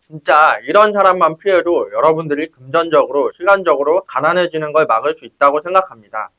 진짜 이런 사람만 피해도 여러분들이 금전적으로, 시간적으로 가난해지는 걸 막을 수 있다고 생각합니다.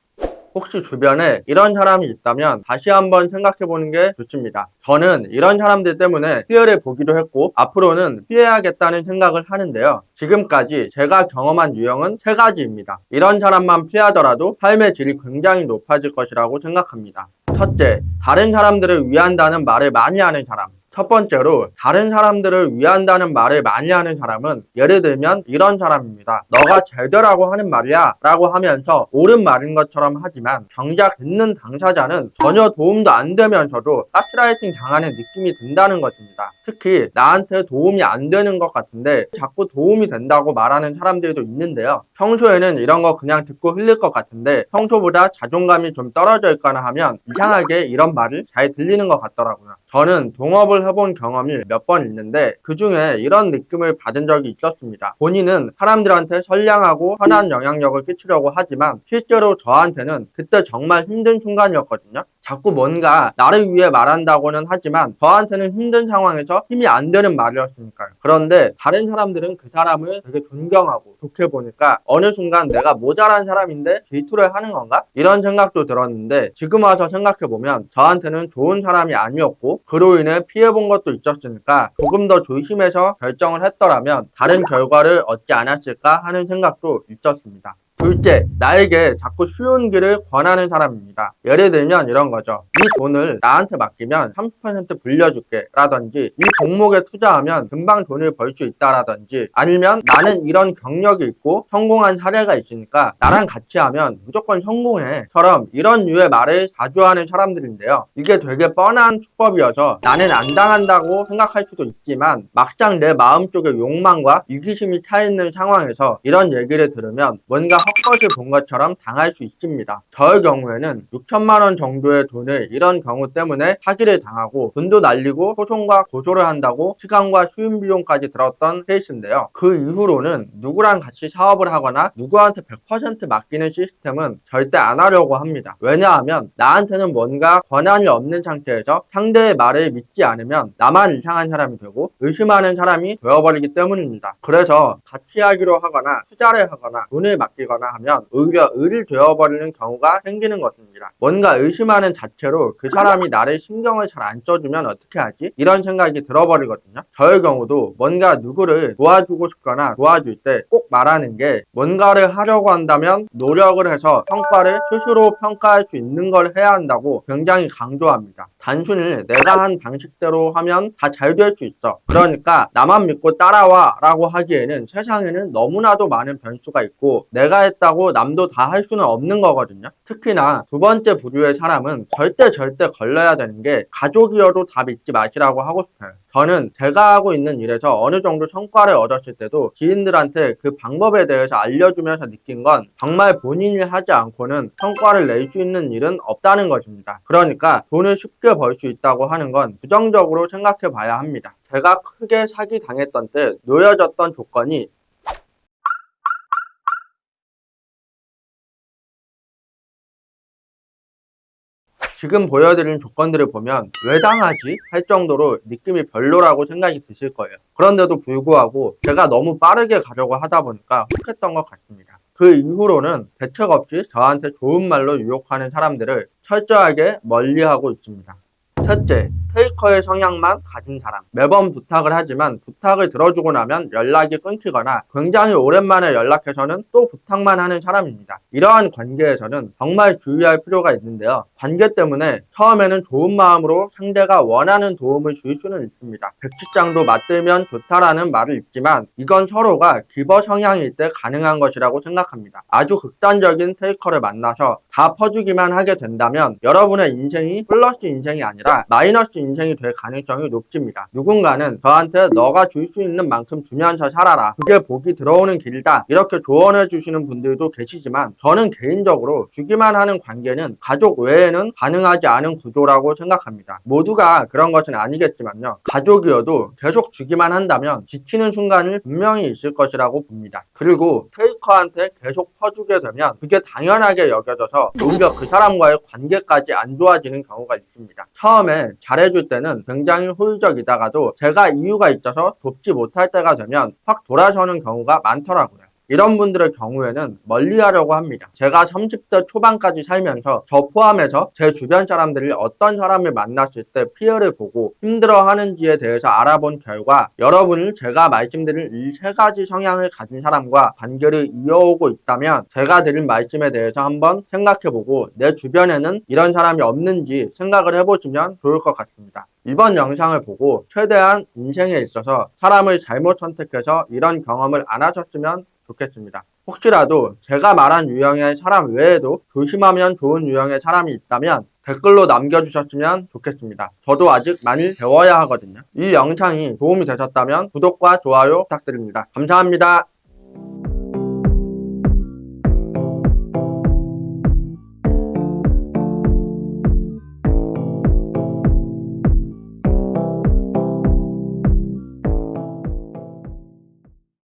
혹시 주변에 이런 사람이 있다면 다시 한번 생각해보는 게 좋습니다. 저는 이런 사람들 때문에 피해를 보기도 했고 앞으로는 피해야겠다는 생각을 하는데요. 지금까지 제가 경험한 유형은 세 가지입니다. 이런 사람만 피하더라도 삶의 질이 굉장히 높아질 것이라고 생각합니다. 첫째, 다른 사람들을 위한다는 말을 많이 하는 사람. 첫 번째로 다른 사람들을 위한다는 말을 많이 하는 사람은 예를 들면 이런 사람입니다. 너가 잘 되라고 하는 말이야 라고 하면서 옳은 말인 것처럼 하지만 정작 듣는 당사자는 전혀 도움도 안 되면서도 가스라이팅 당하는 느낌이 든다는 것입니다. 특히 나한테 도움이 안 되는 것 같은데 자꾸 도움이 된다고 말하는 사람들도 있는데요. 평소에는 이런 거 그냥 듣고 흘릴 것 같은데 평소보다 자존감이 좀 떨어져 있거나 하면 이상하게 이런 말을 잘 들리는 것 같더라고요. 저는 동업을 해본 경험이 몇 번 있는데 그 중에 이런 느낌을 받은 적이 있었습니다. 본인은 사람들한테 선량하고 선한 영향력을 끼치려고 하지만 실제로 저한테는 그때 정말 힘든 순간이었거든요. 자꾸 뭔가 나를 위해 말한다고는 하지만 저한테는 힘든 상황에서 힘이 안 되는 말이었으니까요. 그런데 다른 사람들은 그 사람을 되게 존경하고 좋게 보니까 어느 순간 내가 모자란 사람인데 질투를 하는 건가? 이런 생각도 들었는데 지금 와서 생각해보면 저한테는 좋은 사람이 아니었고 그로 인해 피해본 것도 있었으니까 조금 더 조심해서 결정을 했더라면 다른 결과를 얻지 않았을까 하는 생각도 있었습니다. 둘째, 나에게 자꾸 쉬운 길을 권하는 사람입니다. 예를 들면 이런 거죠. 이 돈을 나한테 맡기면 30% 불려줄게 라든지 이 종목에 투자하면 금방 돈을 벌 수 있다라든지 아니면 나는 이런 경력이 있고 성공한 사례가 있으니까 나랑 같이 하면 무조건 성공해 처럼 이런 류의 말을 자주 하는 사람들인데요. 이게 되게 뻔한 수법이어서 나는 안 당한다고 생각할 수도 있지만 막상 내 마음속에 욕망과 이기심이 차있는 상황에서 이런 얘기를 들으면 뭔가 헛것을 본 것처럼 당할 수 있습니다. 저의 경우에는 6천만 원 정도의 돈을 이런 경우 때문에 사기를 당하고 돈도 날리고 소송과 고소를 한다고 시간과 수임 비용까지 들었던 케이스인데요. 그 이후로는 누구랑 같이 사업을 하거나 누구한테 100% 맡기는 시스템은 절대 안 하려고 합니다. 왜냐하면 나한테는 뭔가 권한이 없는 상태에서 상대의 말을 믿지 않으면 나만 이상한 사람이 되고 의심하는 사람이 되어버리기 때문입니다. 그래서 같이 하기로 하거나 투자를 하거나 돈을 맡기거나 하면 오히려 을이 되어버리는 경우가 생기는 것입니다. 뭔가 의심하는 자체로 그 사람이 나를 신경을 잘 안 써주면 어떻게 하지? 이런 생각이 들어버리거든요. 저의 경우도 뭔가 누구를 도와주고 싶거나 도와줄 때 꼭 말하는 게 뭔가를 하려고 한다면 노력을 해서 성과를 스스로 평가할 수 있는 걸 해야 한다고 굉장히 강조합니다. 단순히 내가 한 방식대로 하면 다 잘 될 수 있어. 그러니까 나만 믿고 따라와 라고 하기에는 세상에는 너무나도 많은 변수가 있고 내가 했다고 남도 다 할 수는 없는 거거든요. 특히나 두 번째 부류의 사람은 절대 걸러야 되는 게 가족이어도 다 믿지 마시라고 하고 싶어요. 저는 제가 하고 있는 일에서 어느 정도 성과를 얻었을 때도 지인들한테 그 방법에 대해서 알려주면서 느낀 건 정말 본인이 하지 않고는 성과를 낼 수 있는 일은 없다는 것입니다. 그러니까 돈을 쉽게 벌 수 있다고 하는 건 부정적으로 생각해 봐야 합니다. 제가 크게 사기 당했던 때 놓여졌던 조건이 지금 보여드린 조건들을 보면 왜 당하지? 할 정도로 느낌이 별로라고 생각이 드실 거예요. 그런데도 불구하고 제가 너무 빠르게 가려고 하다 보니까 혹했던 것 같습니다. 그 이후로는 대책 없이 저한테 좋은 말로 유혹하는 사람들을 철저하게 멀리하고 있습니다. 셋째, 테이커의 성향만 가진 사람. 매번 부탁을 하지만 부탁을 들어주고 나면 연락이 끊기거나 굉장히 오랜만에 연락해서는 또 부탁만 하는 사람입니다. 이러한 관계에서는 정말 주의할 필요가 있는데요. 관계 때문에 처음에는 좋은 마음으로 상대가 원하는 도움을 줄 수는 있습니다. 백지장도 맞들면 좋다라는 말을 있지만 이건 서로가 기버 성향일 때 가능한 것이라고 생각합니다. 아주 극단적인 테이커를 만나서 다 퍼주기만 하게 된다면 여러분의 인생이 플러스 인생이 아니라 마이너스 인생이 될 가능성이 높습니다. 누군가는 저한테 너가 줄 수 있는 만큼 주면서 살아라. 그게 복이 들어오는 길이다. 이렇게 조언해 주시는 분들도 계시지만 저는 개인적으로 주기만 하는 관계는 가족 외에는 가능하지 않은 구조라고 생각합니다. 모두가 그런 것은 아니겠지만요. 가족이어도 계속 주기만 한다면 지치는 순간이 분명히 있을 것이라고 봅니다. 그리고 테이커한테 계속 퍼주게 되면 그게 당연하게 여겨져서 오히려 그 사람과의 관계까지 안 좋아지는 경우가 있습니다. 처음에 처음에 잘해줄 때는 굉장히 호의적이다가도 제가 이유가 있어서 돕지 못할 때가 되면 확 돌아서는 경우가 많더라고요. 이런 분들의 경우에는 멀리하려고 합니다. 제가 30대 초반까지 살면서 저 포함해서 제 주변 사람들이 어떤 사람을 만났을 때 피해를 보고 힘들어하는지에 대해서 알아본 결과 여러분이 제가 말씀드린 이 세 가지 성향을 가진 사람과 관계를 이어오고 있다면 제가 드린 말씀에 대해서 한번 생각해보고 내 주변에는 이런 사람이 없는지 생각을 해보시면 좋을 것 같습니다. 이번 영상을 보고 최대한 인생에 있어서 사람을 잘못 선택해서 이런 경험을 안 하셨으면 좋겠습니다. 혹시라도 제가 말한 유형의 사람 외에도 조심하면 좋은 유형의 사람이 있다면 댓글로 남겨주셨으면 좋겠습니다. 저도 아직 많이 배워야 하거든요. 이 영상이 도움이 되셨다면 구독과 좋아요 부탁드립니다. 감사합니다.